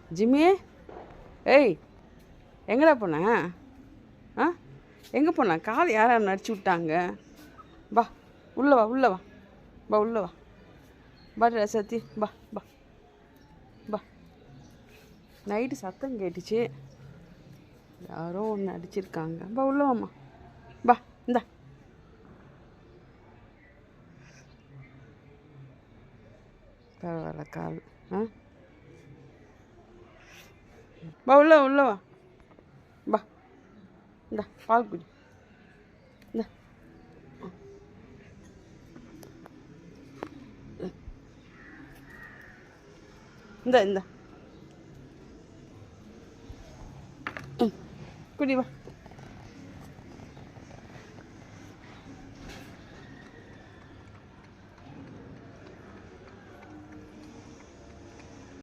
Jimmy, ஏய் எங்கடா போன? ஆ, எங்கே போன? கால் யாரும் நடிச்சு விட்டாங்க. வா உள்ளே வா, உள்ளே வா, வா உள்ளே வா, பாட்டு சத்தி, வா வா வா. நைட்டு சத்தம் கேட்டுச்சு, யாரோ ஒன்று அடிச்சிருக்காங்க. வா உள்ளே வாம்மா, வா இந்தா. பரவாயில்ல கால். ஆ, வா உள்ளே உள்ளே வா, வா இந்தா பால் குடி. இந்தா இந்த இந்த குடி வா.